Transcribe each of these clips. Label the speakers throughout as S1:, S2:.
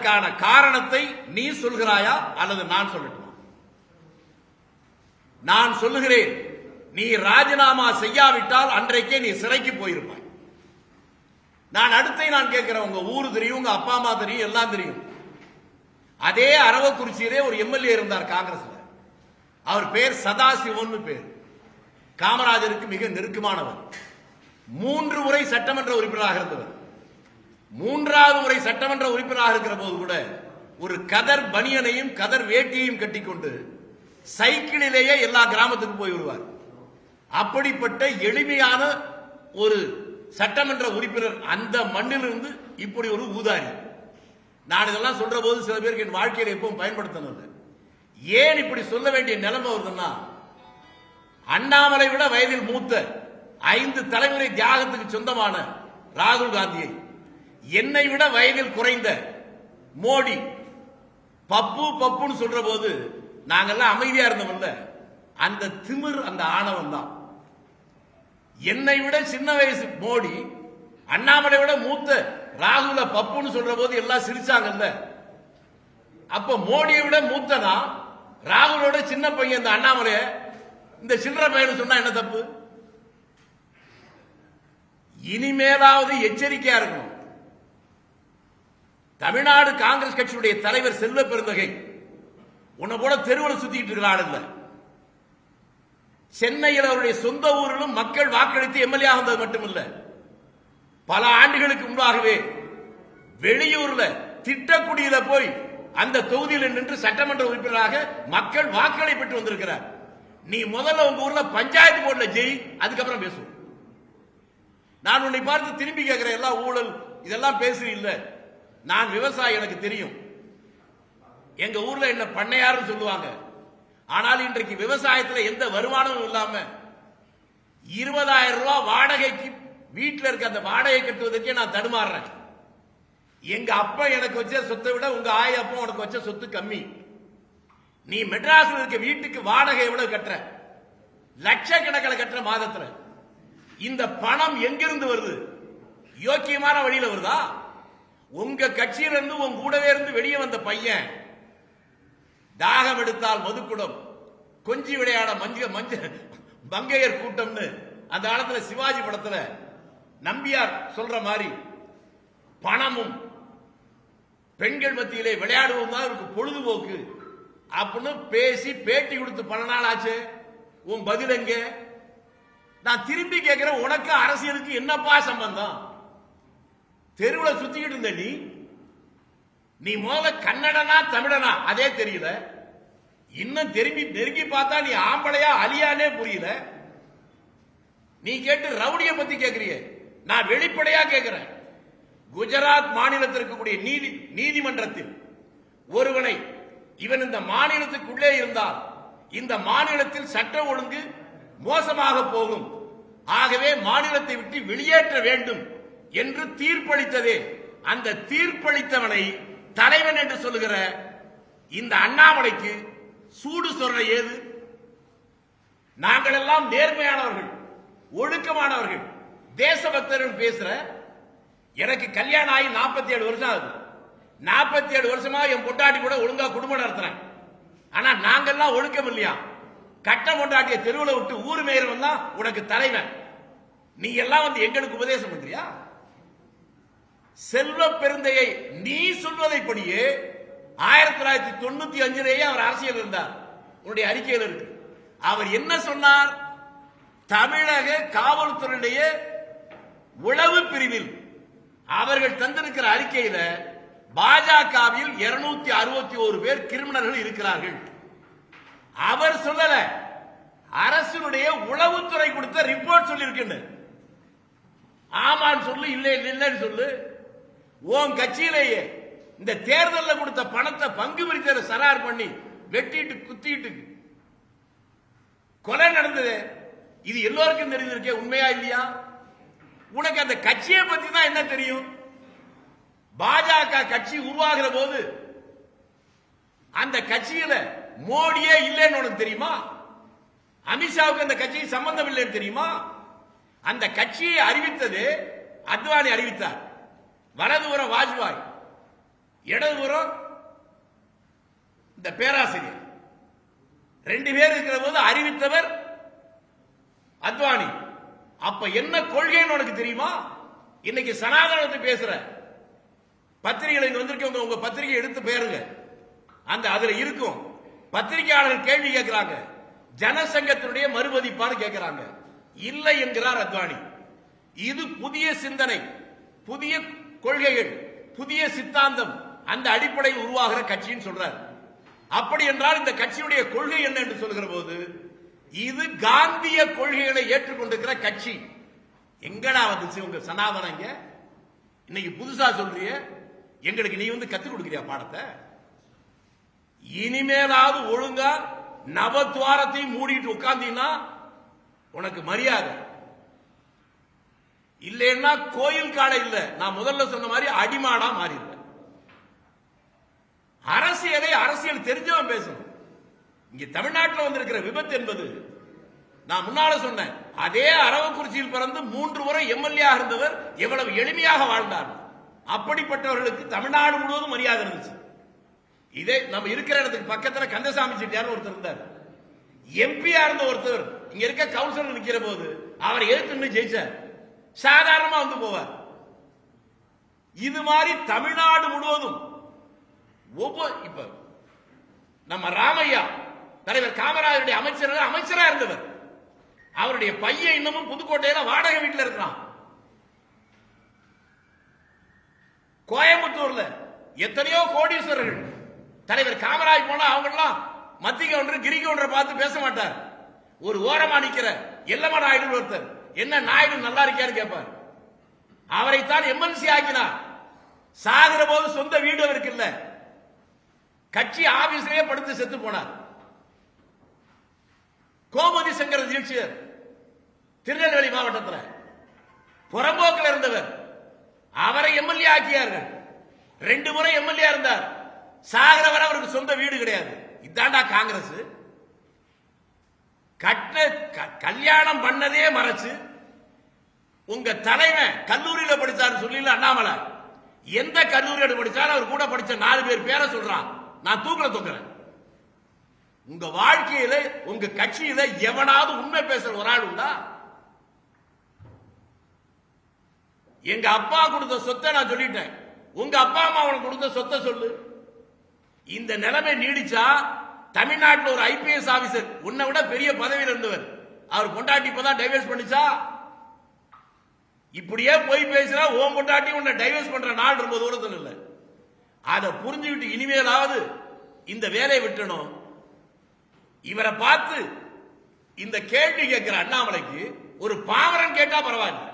S1: அதற்கான காரணத்தை நீ சொல்கிறாயா அல்லது நான் சொல்லட்டுமா? நான் சொல்லுகிறேன், நீ ராஜினாமா செய்யாவிட்டால் அன்றைக்கே நீ சிறைக்கு போயிருப்பாய். நான் கேட்கிறேன், உங்க ஊரு தெரியும், உங்க அப்பா அம்மா தெரியும், எல்லாம் தெரியும். அதே அரவக்குறிச்சியிலே ஒரு எம்எல்ஏ இருந்தார் காங்கிரஸ்ல. அவர் பேர் சதாசிவன் பேர். காமராஜருக்கு மிக நெருக்கமானவர். 3 முறை சட்டமன்ற உறுப்பினராக இருந்தவர். 3வது முறை சட்டமன்ற உறுப்பினராக இருக்கிற போது கூட ஒரு கதர் பனியனையும் கதர் வேட்டியையும் கட்டிக்கொண்டு சைக்கிளிலேயே எல்லா கிராமத்துக்கும் போய் வருவார். அப்படிப்பட்ட எளிமையான ஒரு சட்டமன்ற உறுப்பினர் அந்த மண்ணிலிருந்து இப்படி ஒரு ஊதாரி. நான் இதெல்லாம் சொல்ற போது சில பேருக்கு என் வாழ்க்கையில் எப்பவும் பயன்படுத்தினது. ஏன் இப்படி சொல்ல வேண்டிய நிலைமை வருதுன்னா, அண்ணாமலை விட வயதில் மூத்த 5 தலைமுறை தியாகத்துக்கு சொந்தமான ராகுல் காந்தியை, என்னை விட வயதில் குறைந்த மோடி பப்பு பப்புன்னு சொல்ற போது நாங்கெல்லாம் அமைதியா இருந்தோம்ல, அந்த திமிர், அந்த ஆணவம் தான். என்னை விட சின்ன வயசு மோடி அண்ணாமலை விட மூத்த ராகுல பப்புன்னு சொல்ற போது எல்லாம் சிரிச்சாங்கல்ல. அப்ப மோடியை விட மூத்தனா ராகுலோட சின்ன பையன் இந்த அண்ணாமலைய இந்த சில்லற பையன் சொன்னா என்ன தப்பு? இனிமேலாவது எச்சரிக்கையா இருக்கணும். தமிழ்நாடு காங்கிரஸ் கட்சியுடைய தலைவர் செல்வ பெருந்தகை உன்னை போல தெருவில் சுத்திட்டு இருக்கிறாள் இல்ல. சென்னையில் அவருடைய சொந்த ஊரிலும் மக்கள் வாக்களித்து எம்எல்ஏ ஆனது மட்டுமல்ல, பல ஆண்டுகளுக்கு முன்பாகவே வெளியூர்ல திட்டக்குடியில போய் அந்த தொகுதியில் நின்று சட்டமன்ற உறுப்பினராக மக்கள் வாக்களை பெற்று வந்திருக்கிறார். நீ முதல்ல உங்க ஊர்ல பஞ்சாயத்து போர்டுல ஜெய், அதுக்கப்புறம் பேசுவோம். நான் உன்னை பார்த்து திரும்பி கேட்கிறேன், எல்லாம் ஊழல் இதெல்லாம் பேசுறீ இல்ல. நான் விவசாயி, எனக்கு தெரியும். எங்க ஊர்ல என்ன பண்ணையாருன்னு சொல்லுவாங்க. ஆனால் இன்றைக்கு விவசாயத்தில் எந்த வருமானமும் இல்லாம 20,000 ரூபாய் வாடகைக்கு வீட்டில் இருக்க அந்த வாடகை கட்டுவதற்கே நான் தடுமாறுறேன். எங்க அப்பா எனக்கு வச்ச சொத்தை விட உங்க ஆய அப்பா உனக்கு வச்ச சொத்து கம்மி. நீ மெட்ராஸ்ல இருக்க வீட்டுக்கு வாடகை எவ்வளவு கட்டுற? லட்சக்கணக்கில் கட்டுற மாதத்துல. இந்த பணம் எங்கிருந்து வருது? யோக்கியமான வழியில வருதா? உங்க கட்சியில இருந்து உங்க கூடவே இருந்து வெளியே வந்த பையன் தாகம் எடுத்தால் மதுக்குடம், கொஞ்சி விளையாட மங்கையர் கூட்டம்னு அந்த காலத்துல சிவாஜி படத்துல நம்பியார் சொல்ற மாதிரி பணமும் பெண்கள் மத்தியிலே விளையாடுவோம் தான் இருக்கு பொழுதுபோக்கு அப்படின்னு பேசி பேட்டி கொடுத்து பல நாள் ஆச்சு. உன் பதில் எங்க? நான் திரும்பி கேட்கிறேன், உனக்கு அரசியலுக்கு என்னப்பா சம்பந்தம்? தெருவில் சுத்திக்கிட்டு இருந்த நீ முதல்ல கன்னடனா தமிழனா அதே தெரியல. இன்னும் நெருங்கி பார்த்தா நீ ஆம்பளையா அலியானே புரியல. நீ கேட்டு ரவுடிய பத்தி கேட்கிறிய, நான் வெளிப்படையா கேட்கிறேன். குஜராத் மாநிலத்தில் இருக்கக்கூடிய நீதிமன்றத்தில் ஒருவனை இவன் இந்த மாநிலத்துக்குள்ளே இருந்தால் இந்த மாநிலத்தில் சட்ட ஒழுங்கு மோசமாக போகும், ஆகவே மாநிலத்தை விட்டு வெளியேற்ற வேண்டும் என்று தீர்ப்பளித்ததே, அந்த தீர்ப்பளித்தவனை தலைவன் என்று சொல்லுகிற இந்த அண்ணாமலைக்கு சூடு சொல்ற ஏது? நாங்கள் எல்லாம் நேர்மையானவர்கள், ஒழுக்கமானவர்கள், தேசபக்தர்கள் பேசுற. எனக்கு கல்யாணம் ஆகி 47 வருஷம் ஆகுது. 47 வருஷமா என் பொண்டாட்டி கூட ஒழுங்கா குடும்பம் நடத்துறேன். ஆனா நாங்கெல்லாம் ஒழுக்கம் இல்லையா? கட்ட பொண்டாட்டிய தெருவில் விட்டு ஊர் மேயறவன் தான் உனக்கு தலைவன். நீ எல்லாம் வந்து எங்களுக்கு உபதேசம் பண்றியா? செல்வ பெருந்தையை நீ சொல்வதைப்படியே 1995 அவர் அரசியல் இருந்தார். உன்னுடைய அறிக்கையில் இருக்கு. அவர் என்ன சொன்னார்? தமிழக காவல்துறையுடைய உளவு பிரிவில் அவர்கள் தந்திருக்கிற அறிக்கையில பாஜகவில் 261 பேர் கிரிமினல்கள் இருக்கிறார்கள். அவர் சொல்லல, அரசுடைய உளவுத்துறை கொடுத்த ரிப்போர்ட் சொல்லி இருக்கு. ஆமான்னு சொல்லு, இல்லை இல்லைன்னு சொல்லு. உன் கட்சியிலேயே இந்த தேர்தலில் கொடுத்த பணத்தை பங்கு பிரித்த சரார் பண்ணி வெட்டிட்டு குத்திட்டு கொலை நடந்தது. இது எல்லோருக்கும் தெரிஞ்சிருக்கே, உண்மையா இல்லையா? உனக்கு அந்த கட்சியை பத்தி தான் என்ன தெரியும்? பாஜக கட்சி உருவாகிற போது அந்த கட்சியில மோடியே இல்லைன்னு உனக்கு தெரியுமா? அமித்ஷாவுக்கு அந்த கட்சியை சம்பந்தம் இல்லைன்னு தெரியுமா? அந்த கட்சியை அறிவித்தது அத்வானி அறிவித்தார், வலதுபுற வாஜ்பாய். இடதுபுறம் இந்த பேராசிரியர். 2 பேர் இருக்கிற போது அறிவித்தவர் அத்வானி. அப்ப என்ன கொள்கைன்னு உனக்கு தெரியுமா? இன்னைக்கு சனாதனத்தை பேசுற பத்திரிகைகள் வந்திருக்கவங்க உங்க பத்திரிகை எடுத்து பேருங்க. அந்த அதுல இருக்கும் பத்திரிகையாளர்கள் கேள்வி கேட்கிறாங்க, ஜனசங்கத்தினுடைய மறுபதிப்பான்னு கேட்கிறாங்க. இல்லை என்கிறார் அத்வானி. இது புதிய சிந்தனை, புதிய கொள்கைகள், புதிய சித்தாந்தம், அந்த அடிப்படையில் உருவாகிற கட்சின்னு சொல்றார். அப்படி என்றால் இந்த கட்சியுடைய கொள்கை என்ன என்று சொல்கிற போது இது காந்திய கொள்கைகளை ஏற்றுக்கொண்டிருக்கிற கட்சி. எங்கடா வந்துச்சு உங்க சனாதனம்? இன்னைக்கு புதுசா சொல்றிய, எங்களுக்கு நீ வந்து கத்துக் கொடுக்கிறியா பாடத்தை? இனிமேலாவது ஒழுங்கா நவத்வாரத்தையும் மூடிட்டு உட்கார்ந்தீங்கன்னா உனக்கு மரியாதை இல்லைன்னா கோயில் காடை இல்ல, நான் முதல்ல சொன்ன மாதிரி அடிமாடா மாறிடுவேன். அரசியல் தெரிஞ்சவன் பேசணும். இங்க தமிழ்நாட்டில் வந்திருக்கிற விபத்து என்பது, நான் முன்னால சொன்னேன், அதே அரவக்குறிச்சியில் பிறந்து 3 முறை எம்எல்ஏ இருந்தவர் எவ்வளவு எளிமையாக வாழ்ந்தார். அப்படிப்பட்டவர்களுக்கு தமிழ்நாடு முழுவதும் மரியாதை இருந்துச்சு. இதே நம்ம இருக்கிற இடத்துக்கு பக்கத்துல கந்தசாமி செட்டியார் ஒருத்தர் இருந்தார். எம்பியா இருந்த ஒருத்தர் இங்க இருக்க கவுன்சிலர் நிக்கிற போது அவரை எதிர்த்து ஜெயிச்சார். சாதாரணமா வந்து போவார். இது மாதிரி தமிழ்நாடு முழுவதும் ஒவ்வொரு, இப்ப நம்ம ராமையா தலைவர் காமராஜருடைய அமைச்சரா இருந்தவர். அவருடைய பையன் இன்னமும் புதுக்கோட்டையில வாடகை வீட்டில் இருக்கிறான். கோயம்புத்தூர்ல எத்தனையோ கோடீஸ்வரர்கள் தலைவர் காமராஜ் போனா அவங்க எல்லாம் மத்திய கவுண்டர் கிரி கவுண்டரை பார்த்து பேச மாட்டார். ஒரு ஓரமா நிக்கிற எல்லம்மா நாயுடு ஒருத்தர், என்ன நாயுடு நல்லா இருக்கியான்னு கேட்பார். அவரைத்தான் எம்எல்சி ஆக்கினார். சாகிற போது சொந்த வீடு அவருக்கு இல்ல, கட்சி ஆபீஸ்லயே படுத்து செத்து போனார். கோமதி சங்கர தீட்சிதர் திருநெல்வேலி மாவட்டத்தில் புறம்போக்கில் இருந்தவர், அவரை எம்எல்ஏ ஆக்கியார்கள். 2 முறை எம்எல்ஏ இருந்தார். சாகிறவரை அவருக்கு சொந்த வீடு கிடையாது. இதாண்டா காங்கிரஸ். கல்யாணம் பண்ணதே மறைச்சு, உங்க தலைவன் கல்லூரியில படிச்சாரு சொல்லி அண்ணாமலை எந்த கல்லூரியோட படிச்சாலும் அவர் கூட படிச்ச 4 பேர் பேரை சொல்றான். நான் தூக்கல தூக்குறேன். உங்க வாழ்க்கையில உங்க கட்சியில எவனாவது உண்மை பேசுற ஒரு ஆள் உண்டா? எங்க அப்பா கொடுத்த சொத்தை நான் சொல்லிட்டேன். உங்க அப்பா அம்மா அவனுக்கு கொடுத்த சொத்தை சொல்லு. இந்த நிலைமை நீடிச்சா தமிழ்நாட்டில் ஒரு ஐபிஎஸ் ஆபீசர் உன்னை விட பெரிய பதவியில் இருந்தவர், அவர் பொண்டாட்டி இப்பதான் டைவர்ஸ் பண்ணிச்சா? இப்படியே போய் பேசுறா ஓம் பொண்டாட்டி உன்னை டைவர்ஸ் பண்ற நாள் ரொம்ப தூரத்தில் இல்லை. அதை புரிஞ்சுக்கிட்டு இனிமேலாவது இந்த வேலையை விட்டணும். இவரை பார்த்து இந்த கேள்வி கேட்கிற அண்ணாமலைக்கு ஒரு பாமரன் கேட்டா பரவாயில்லை.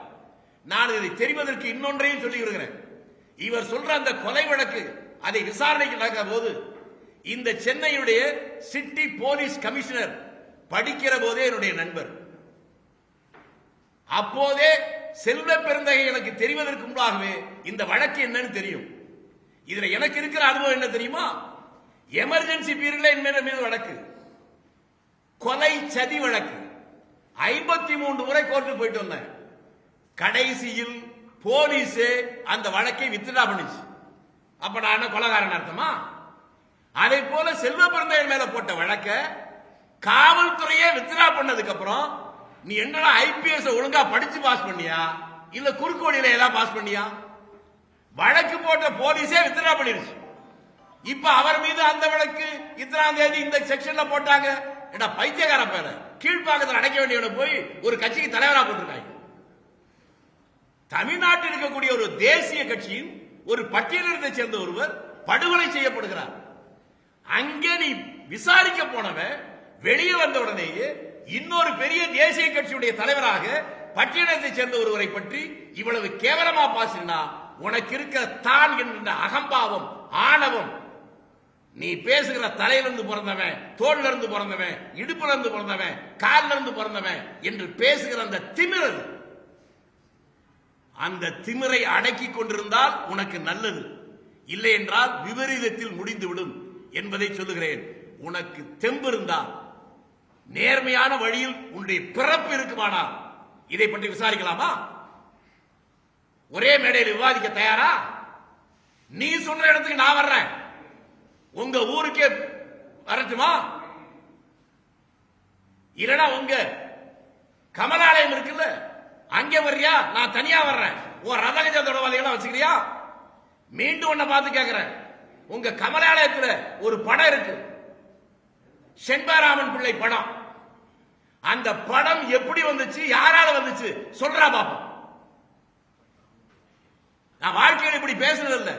S1: நான் இதை தெரிவதற்கு இன்னொன்றையும் சொல்லி வருகிறேன். இவர் சொல்ற அந்த கொலை வழக்கு அதை விசாரணைக்கு நடக்கிற போது இந்த சென்னையுடைய சிட்டி போலீஸ் கமிஷனர் படிக்கிற போதே என்னுடைய நண்பர். அப்போதே செல்வ பெருந்தகை எனக்கு தெரிவதற்கு முன்பாகவே இந்த வழக்கு என்னன்னு தெரியும். இதுல எனக்கு இருக்கிற அனுபவம் என்ன தெரியுமா? எமர்ஜென்சி பீரியட்ல என் மீது வழக்கு, கொலை சதி வழக்கு 53 முறை கோர்ட்டுக்கு போயிட்டு வந்தேன். கடைசியில் போலீஸ் அந்த வழக்கை வித்ட்ரா பண்ணிச்சு. அப்ப நான் என்ன கொலைகாரன் அர்த்தமா? அதே போல செல்வ பெருந்தகை மேல போட்ட வழக்க காவல்துறையே வித்ட்ரா பண்ணதுக்கு அப்புறம் நீ என்னடா ஐபிஎஸ் ஒழுங்கா படிச்சு பாஸ் பண்ணியா இல்ல குறுக்கு வழியில ஏதாவது பாஸ் பண்ணியா? வழக்கு போட்ட போலீஸே வித்ட்ரா பண்ணிருச்சு. இப்ப அவர் மீது அந்த வழக்கு இத்தனாம் தேதி இந்த செக்ஷன்ல போட்டாங்க. ஏடா பைத்தியக்கார பேர கீழ்ப்பாக்கத்தில் அடைக்க வேண்டியவனை போய் ஒரு கட்சிக்கு தலைவரா போட்டிருக்காங்க. தமிழ்நாட்டில் இருக்கக்கூடிய ஒரு தேசிய கட்சியின் ஒரு பட்டியலினத்தை சேர்ந்த ஒருவர் படுகொலை செய்யப்படுகிறார். அங்கே நீ விசாரிக்க போனவன் வெளியே வந்த உடனேயே இன்னொரு பெரிய தேசிய கட்சியுடைய தலைவராக பட்டியலினத்தை சேர்ந்த ஒருவரை பற்றி இவ்வளவு கேவலமா பாசினா உனக்கு இருக்கிற தான் என்கின்ற அகம்பாவம், ஆணவம், நீ பேசுகிற தலையிலிருந்து பிறந்தவன், தோல்ல இருந்து பிறந்தவன், இடுப்புல இருந்து பிறந்தவன், காலில் இருந்து பிறந்தவன் என்று பேசுகிற அந்த திமிரது, அந்த திமிரை அடக்கிக் கொண்டிருந்தால் உனக்கு நல்லது, இல்லை என்றால் விபரீதத்தில் முடிந்துவிடும் என்பதை சொல்லுகிறேன். உனக்கு தெம்பு இருந்தால் நேர்மையான வழியில் உன்னுடைய பிறப்பு இருக்குமானால் இதை பற்றி விசாரிக்கலாமா? ஒரே மேடையில் விவாதிக்க தயாரா? நீ சொல்ற இடத்துக்கு நான் வர்றேன், உங்க ஊருக்கே வரட்டுமா? இல்லனா உங்க கமலாலயம் இருக்குல்ல, அங்க வர்றியா? நான் தனியா வர்றேன். உன் ரதகஜ தொடர்பாளிகளா வச்சுக்கிறியா? மீண்டும் உன்னை பார்த்து கேட்கிறேன், உங்க கமலாலயத்துல ஒரு படம் இருக்கு, செண்பராமன் பிள்ளை படம். அந்த படம் எப்படி வந்துச்சு, யாரால வந்துச்சு சொல்றா பாப்போம். நான் வாழ்க்கையில் இப்படி பேசுறது இல்ல.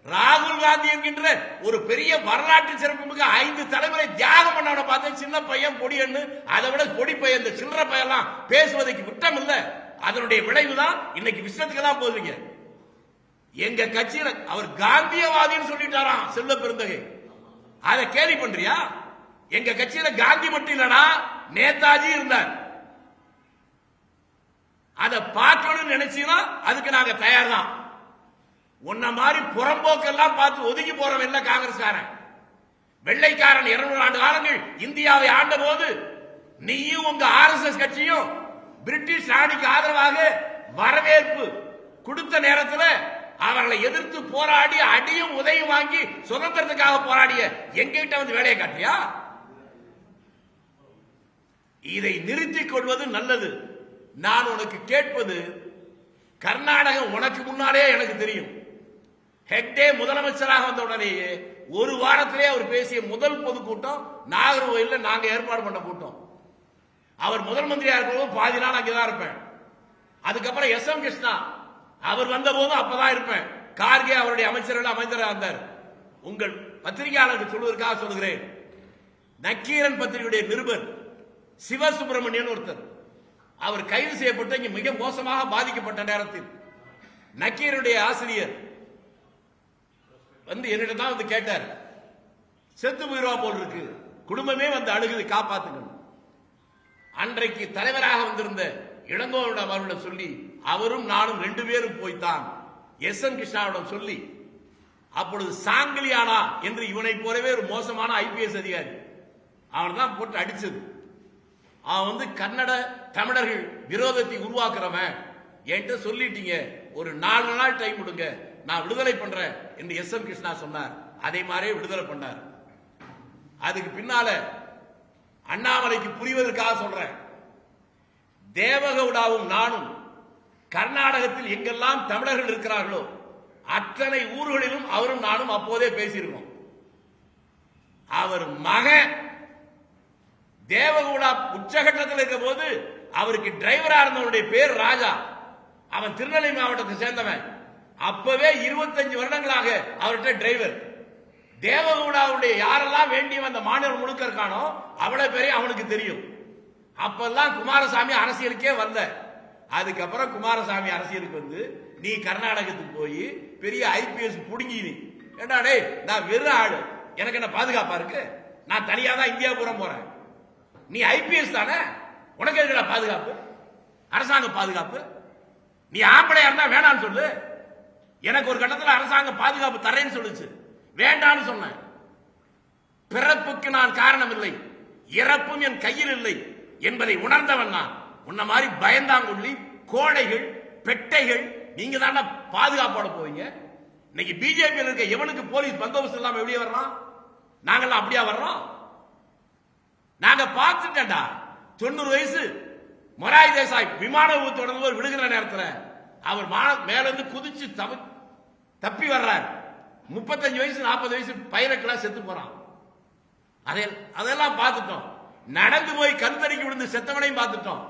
S1: ராகுல் காந்தி என்கின்ற ஒரு பெரிய வரலாற்று சிறப்புமிக்க 5 தலைமுறை தியாகம் பண்ணவனை பார்த்து சின்ன பையன் பொடியன்னு, அதை விட பொடி பையன் இந்த சில்லற பையெல்லாம் பேசுவதற்கு விட்டம் இல்ல. அதனுடைய விளைவுதான் இன்னைக்கு விஷயத்துக்கெல்லாம் போதுங்க. எங்க கட்சியில அவர் காந்தியவாதின்னு சொல்லிட்டாராம் செல்வ பெருந்தகை. அதை கேள்வி பண்றியா? எங்க கட்சியில காந்தி மட்டும் இல்லடா, நேதாஜி இருந்தார். அதை பார்க்கணும்னு நினைச்சீங்கன்னா அதுக்கு நாங்க தயார் தான். உன்ன மாதிரி புறம்போக்கெல்லாம் பார்த்து ஒதுங்கி போறவன் இல்ல காங்கிரஸ்காரன். வெள்ளைக்காரன் 200 ஆண்டு காலங்கள் இந்தியாவை ஆண்ட போது நீயும் உங்க RSS கட்சியும் பிரிட்டிஷ் ராணிக்கு ஆதரவாக வரவேற்பு கொடுத்த நேரத்தில் அவர்களை எதிர்த்து போராடி அடியும் உதவியும் வாங்கி சுதந்திரத்துக்காக போராடிய எங்கிட்ட வந்து வேலையை காட்டியா? இதை நிறுத்திக் கொள்வது நல்லது. நான் உனக்கு கேட்பது, கர்நாடகம் உனக்கு முன்னாலே எனக்கு தெரியும். ஹெக்டே முதலமைச்சராக வந்த உடனேயே ஒரு வாரத்திலே அவர் பேசிய முதல் பொதுக்கூட்டம் நாகர்கோயிலில் நாங்க ஏற்பாடு பண்ண கூட்டம். அவர் முதல் மந்திரியா இருக்கும்போது பாதி நாள் அங்கேதான் இருப்பேன். அதுக்கப்புறம் SM கிருஷ்ணா அவர் வந்த போதும் அப்பதான் இருப்பேன். கார்கே அவருடைய அமைச்சர்கள் அமைச்சராக இருந்தார். உங்கள் பத்திரிகையாளருக்கு சொல்வதற்காக சொல்கிறேன், நக்கீரன் பத்திரிகையுடைய நிருபர் சிவசுப்பிரமணியன் ஒருத்தர், அவர் கைது செய்யப்பட்டு இங்க மிக மோசமாக பாதிக்கப்பட்ட நேரத்தில் நக்கீரனுடைய ஆசிரியர் வந்து என்னிடம் தான் வந்து கேட்டார், செத்து போயிருவா போல் இருக்கு, குடும்பமே வந்து அழுகுது, காப்பாத்துங்க. அன்றைக்கு தலைவராக வந்திருந்த இளங்கோவனிடம் அவரிடம் சொல்லி, அவரும் நானும் 2 பேரும் போய்த்தான் SM கிருஷ்ணாவிடம் சொல்லி, அப்பொழுது சாங்கிலியானா என்று இவனை போலவே ஒரு மோசமான IPS அதிகாரி, அவன் தான் போட்டு அடிச்சது. அவன் வந்து கன்னட தமிழர்கள் விரோதத்தை உருவாக்குறவன், என்கிட்ட சொல்லிட்டீங்க, ஒரு 4 நாள் டைம் கொடுங்க, நான் விடுதலை பண்றேன் என்று SM கிருஷ்ணா சொன்னார். அதே மாதிரியே விடுதலை பண்ணார். அதுக்கு பின்னால அண்ணாமலைக்கு புரிவதற்காக சொல்றேன், தேவகவுடாவும் நானும் கர்நாடகத்தில் எங்கெல்லாம் தமிழர்கள் இருக்கிறார்களோ அத்தனை ஊர்களிலும் அவரும் நானும் அப்போதே பேசியிருக்கோம். அவர் மகன் தேவகவுடா உச்சகட்டத்தில் இருக்க போது அவருக்கு டிரைவரா இருந்தவனுடைய பேர் ராஜா, அவன் திருநெல்வேலி மாவட்டத்தை சேர்ந்தவன். அப்பவே 25 வருடங்களாக அவர்கிட்ட டிரைவர். தேவகவுடாவுடைய யாரெல்லாம் வேண்டிய அந்த மாநிலம் முழுக்க இருக்கானோ அவ்வளவு பேரே அவனுக்கு தெரியும். அப்பெல்லாம் குமாரசாமி அரசியலுக்கே வந்த. அதுக்கப்புறம் குமாரசாமி அரசியலுக்கு வந்து நீ கர்நாடகத்துக்கு போய் பெரிய IPS புடுங்கி, நீ ஏண்டா டேய், நான் வெறும் ஆளு, எனக்கு என்ன பாதுகாப்பா இருக்கு, நான் தனியா தான் இந்தியா புறம் போறேன், நீ IPS தானே, உனக்கு எதுக்குடா பாதுகாப்பு, அரசாங்க பாதுகாப்பு, நீ ஆம்பளையா இருந்தா வேணான்னு சொல்லு. எனக்கு ஒரு கட்டத்தில் அரசாங்கம் பாதுகாப்பு தரேன்னு சொல்லுச்சு, வேண்டான்னு சொன்னேன். பிறப்புக்கு நான் காரணம் இல்லை, இறப்பும் என் கையில் இல்லை என்பதை உணர்ந்தவன் நான். உன்ன மாதிரி பயந்தாங்குள்ளி கோடைகள் பெட்டைகள் நீங்க தானே பாதுகாப்போட போவீங்க. இன்னைக்கு பிஜேபி இருக்க எவனுக்கு போலீஸ் பந்தோபஸ்து இல்லாம வெளியே வர்றான்? நாங்கெல்லாம் அப்படியா வர்றோம்? நாங்க பார்த்துட்டா 90 வயசு மொராய் தேசாய் விமான விபத்து விழுகிற நேரத்தில் அவர் மேல இருந்து குதிச்சு தப்பி வர்றார். 35 வயசு 40 வயசு பைலட்லாம் செத்து போறான். அதெல்லாம் பார்த்துட்டோம். நடந்து போய் கருத்தறிக்கை விழுந்து செத்தவனையும் பார்த்துட்டோம்.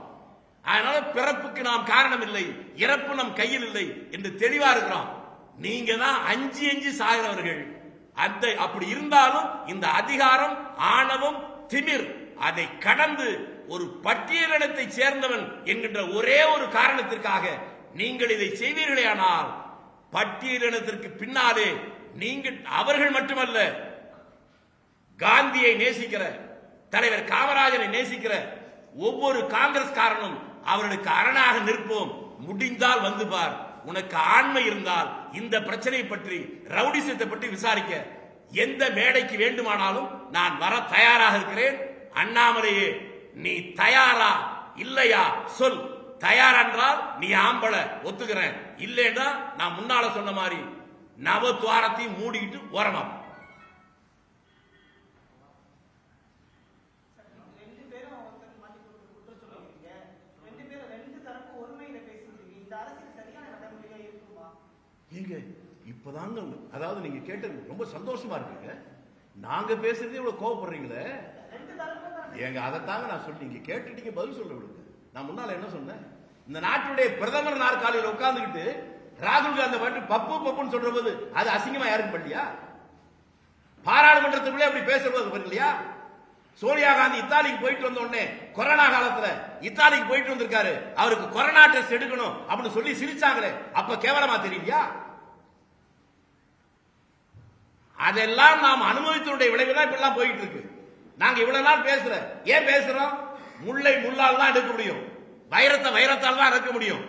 S1: அதனால பிறப்புக்கு நாம் காரணம் இல்லை, இறப்பு நம் கையில் இல்லை என்று தெளிவா இருக்கிறோம். நீங்க தான் அஞ்சு சாகிறவர்கள். அப்படி இருந்தாலும் இந்த அதிகாரம், ஆணவம், திமிர் அதை கடந்து ஒரு பட்டியலினத்தை சேர்ந்தவன் என்கின்ற ஒரே ஒரு காரணத்திற்காக நீங்கள் இதை செய்வீர்களே, ஆனால் பட்டியலினத்திற்கு பின்னாலே நீங்கள் அவர்கள் மட்டுமல்ல, காந்தியை நேசிக்கிற தலைவர் காமராஜரை நேசிக்கிற ஒவ்வொரு காங்கிரஸ்காரனும் அவர்களுக்கு அரணாக நிற்போம். முடிந்தால் வந்து பார், உனக்கு ஆண்மை இருந்தால் இந்த பிரச்சனையை பற்றி, ரவுடிசத்தை பற்றி விசாரிக்க எந்த மேடைக்கு வேண்டுமானாலும் நான் வர தயாராக இருக்கிறேன். அண்ணாமலையே, நீ தயாரா இல்லையா சொல். தயார் என்றால் நீ ஆம்பளை ஒத்துக்கிறேன், இல்லைன்னா நான் முன்னால சொன்ன மாதிரி நவத்வாரத்தையும் மூடிக்கிட்டு ஓரமா. இப்பதாங்க அதாவது நீங்க கேட்டது ரொம்ப சந்தோஷமா இருக்குங்க. நாங்க பேசுறதே இவ்வளவு கோவப்படுறீங்களே ஏங்க, அதைத்தாங்க நான் சொல்லி நீங்க கேட்டுட்டீங்க, பதில் சொல்ல விடுங்க. நான் முன்னால என்ன சொன்னேன், இந்த நாட்டுடைய பிரதமர் நாற்காலியில் உட்கார்ந்துக்கிட்டு ராகுல் காந்தி பாட்டு பப்பு பப்புன்னு சொல்ற போது அது அசிங்கமா யாருக்கு பண்ணலையா? பாராளுமன்றத்துக்குள்ளே அப்படி பேசுறது இல்லையா? சோனியா காந்தி இத்தாலிக்கு போயிட்டு வந்த உடனே கொரோனா காலத்துல இத்தாலிக்கு போயிட்டு வந்திருக்காரு, அவருக்கு கொரோனா டெஸ்ட் எடுக்கணும் அப்படின்னு சொல்லி சிரிச்சாங்களே, அப்ப கேவலமா தெரியலையா? அதெல்லாம் நாம் அனுபவித்தனுடைய விளைவு தான் இப்பெல்லாம் போயிட்டு இருக்கு. நாங்க இவ்வளவு நாள் பேசுற ஏன் பேசுறோம்? முல்லை முள்ளால் தான் எடுக்க முடியும், வைரத்தை வைரத்தால் தான் எடுக்க முடியும்.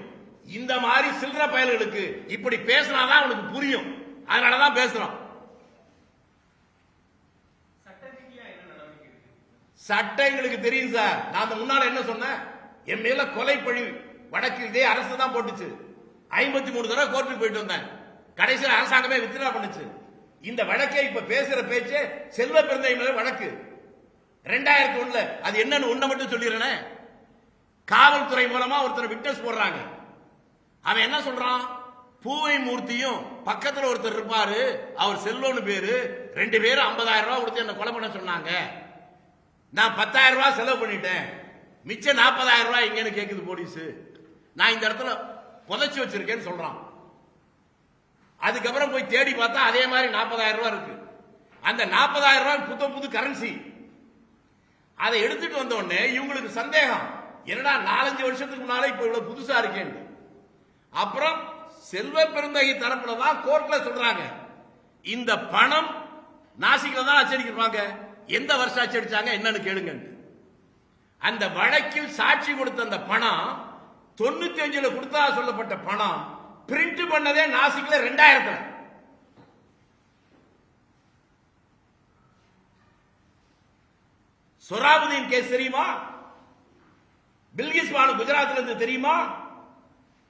S1: இந்த மாதிரி சில்லற பயல்களுக்கு இப்படி பேசினாதான் உனக்கு புரியும், அதனாலதான் பேசுறோம். சட்டங்களுக்கு தெரியும் சார். நான் முன்னால என்ன சொன்னேன், என் மேல கொலை பழி வழக்கு இதே அரசு தான் போட்டுச்சு. 53 தடவை கோர்ட்டுக்கு போயிட்டு வந்தேன், கடைசியில் அரசாங்கமே வித்ட்ரா பண்ணுச்சு. இந்த வழக்கை இப்ப பேசுற பேச்சு செல்வ பெருந்தை மேல வழக்கு 2001 அது என்னன்னு ஒண்ண மட்டும் சொல்லிடுறேன். காவல்துறை மூலமா ஒருத்தர் விட்னஸ் போடுறாங்க. அவன் என்ன சொல்றான், பூவை மூர்த்தியும் பக்கத்துல ஒருத்தர் இருப்பாரு, அவர் செல்வம்னு பேரு, 2 பேரும் 50,000 ரூபாய் கொடுத்து என்ன கொலை பண்ண சொன்னாங்க, நான் 10,000 ரூபாய் செலவு பண்ணிட்டேன், மிச்சம் 40,000 ரூபாய் எங்கன்னு கேக்குது போலீஸ், நான் இந்த இடத்துல புதைச்சு வச்சிருக்கேன்னு சொல்றான். அதுக்கப்புறம் போய் தேடி பார்த்தா அதே மாதிரி 40,000 ரூபாய் இருக்கு. அந்த 40,000 ரூபாய் புது கரன்சி. அதை எடுத்துட்டு வந்த உடனே இவங்களுக்கு சந்தேகம், என்னடா 4-5 வருஷத்துக்கு முன்னால இப்ப இவ்வளவு புதுசா இருக்கேன். அப்புறம் செல்வ பெருந்தகை தரப்புல தான் கோர்ட்ல சொல்றாங்க, இந்த பணம் நாசிக்ல தான் அச்சடிக்கிறாங்க, எந்த வருஷம் அச்சடிச்சாங்க என்னன்னு கேளுங்க. அந்த வழக்கில் சாட்சி கொடுத்த அந்த பணம் 95 கொடுத்தா சொல்லப்பட்ட பணம் பிரிண்ட் பண்ணதே நாசிக்ல 2000. சொராபுதீன் கேஸ் தெரியுமா? பில்கிஸ் பானு குஜராத்ல இருந்து தெரியுமா?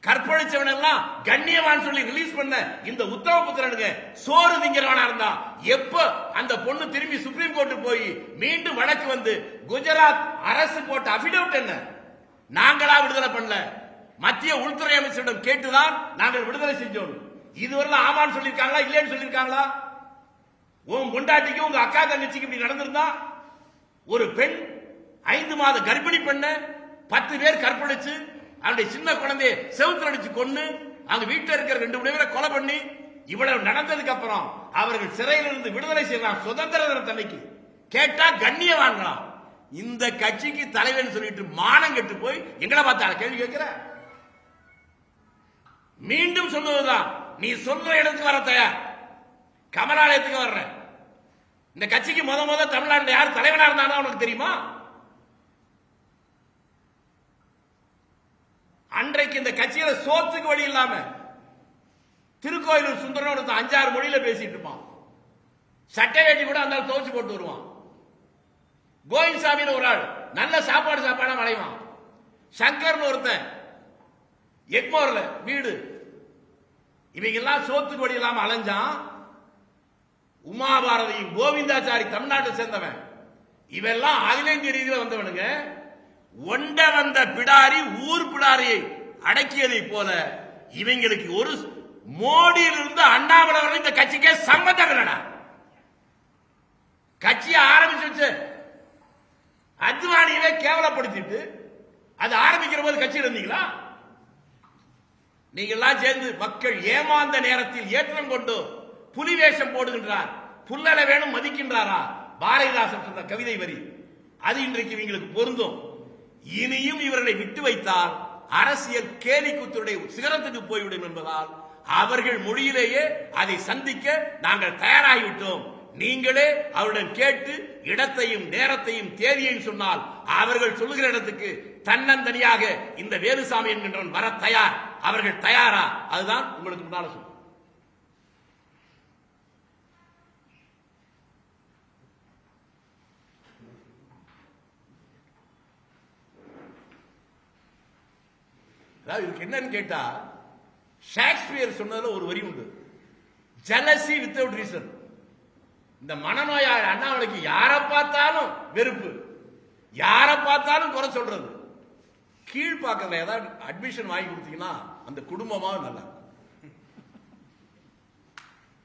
S1: கற்பழிச்சவன் எல்லாம் கண்ணியவான் சொல்லி ரிலீஸ் பண்ண இந்த உத்தம புத்திரனுங்க சோறு திங்கிறவனா இருந்தா எப்ப அந்த பொண்ணு திரும்பி சுப்ரீம் கோர்ட்டு போய் மீண்டும் வழக்கு வந்து குஜராத் அரசு போட்ட அபிடவிட் என்ன, நாங்களா விடுதலை பண்ணல, மத்திய உள்துறை அமைச்சரிடம் கேட்டுதான் நாங்கள் விடுதலை செஞ்சோம். இதுவரை ஆமான்னு சொல்லியிருக்காங்களா இல்லைன்னு சொல்லியிருக்காங்களா? உன் பொண்டாட்டிக்கு உங்க அக்கா தங்கச்சிக்கு இப்படி நடந்திருந்தா, ஒரு பெண் 5 மாத கர்ப்பிணி பெண்ண 10 பேர் கற்பழிச்சு அவருடைய சின்ன குழந்தைய செவுத்துல அடிச்சு கொண்டு அவங்க வீட்டில் இருக்கிற 2 பேரை கொலை பண்ணி இவ்வளவு நடந்ததுக்கு அப்புறம் அவர்கள் சிறையிலிருந்து விடுதலை செய்யலாம் சுதந்திர தினத்தன்னைக்கு கேட்டா கண்ணியவான்களாம். இந்த கட்சிக்கு தலைவன் சொல்லிட்டு மானம் கெட்டு போய் எங்களை பார்த்தா கேள்வி கேட்கிற. மீண்டும் சொல்லுவதுதான், நீ சொல்ற இடத்துக்கு வர தயார், கமலாலயத்துக்கு வர்ற. இந்த கட்சிக்கு முத தமிழ்நாட்டில் யார் தலைவனா இருந்தாலும் உனக்கு தெரியுமா? அன்றைக்கு இந்த கட்சியில சோத்துக்கு வழி இல்லாம திருக்கோயிலூர் சுந்தரம் 5-6 மொழியில பேசிட்டு இருப்பான், சட்டை வேட்டி கூட அந்த துவச்சு போட்டு வருவான். கோவிந்தசாமின்னு ஒரு ஆள் நல்ல சாப்பாடா அலைவான். சங்கர்னு ஒருத்தன் எக்மோர்ல வீடு, இவங்க எல்லாம் சோத்துக்கு வழி இல்லாம அலைஞ்சான். உமாபாரதி கோவிந்தாச்சாரி தமிழ்நாட்டை சேர்ந்தவன், இவெல்லாம் அகில இந்திய ரீதியில் வந்தவனுங்க. ஒண்ட வந்த பிடாரி ஊர் பிடாரியை அடக்கியதை போல இவங்களுக்கு ஒரு மோடியிலிருந்து அண்ணாமலை வரை இந்த கட்சிக்கே சம்பந்தம் இல்லடா. கட்சியை ஆரம்பிச்சு அத்வானியவே கேவலப்படுத்திட்டு அது ஆரம்பிக்கிற போது கட்சியில் இருந்தீங்களா? நீங்க எல்லாம் சேர்ந்து மக்கள் ஏமாந்த நேரத்தில் ஏற்றம் கொண்டு புலி வேஷம் போடுகின்றார், புல்லல வேணும் மதிக்கின்றாரா, பாரதிதாசன் சொன்ன கவிதை வரி அது இன்றைக்கு இவங்களுக்கு பொருந்தும். இனியும் இவர்களை விட்டு வைத்தால் அரசியல் கேலி கூத்துடைய சிகரத்துக்கு போய்விடும் என்பதால் அவர்கள் மொழியிலேயே அதை சந்திக்க நாங்கள் தயாராகிவிட்டோம். நீங்களே அவருடன் கேட்டு இடத்தையும் நேரத்தையும் தேதியையும் சொன்னால் அவர்கள் சொல்லுகிற இடத்துக்கு தன்னந்தனியாக இந்த வேலுசாமி என்கின்றவன் வர தயார். அவர்கள் தயாரா? அதுதான் உங்களுக்கு முன்னால சொல்லும். இதுக்கு என்னன்னு கேட்டா, ஷேக்ஸ்பியர் சொன்னதுல ஒரு வரி உண்டு, ஜலசி வித்தவுட் ரீசன். இந்த மனநோயாளி அண்ணாமலைக்கு யாரை பார்த்தாலும் வெறுப்பு, யாரை பார்த்தாலும் குறை சொல்றது. கீழ்பாக்கத்துல ஏதாவது அட்மிஷன் வாங்கி கொடுத்தீங்கன்னா அந்த குடும்பமா நல்லா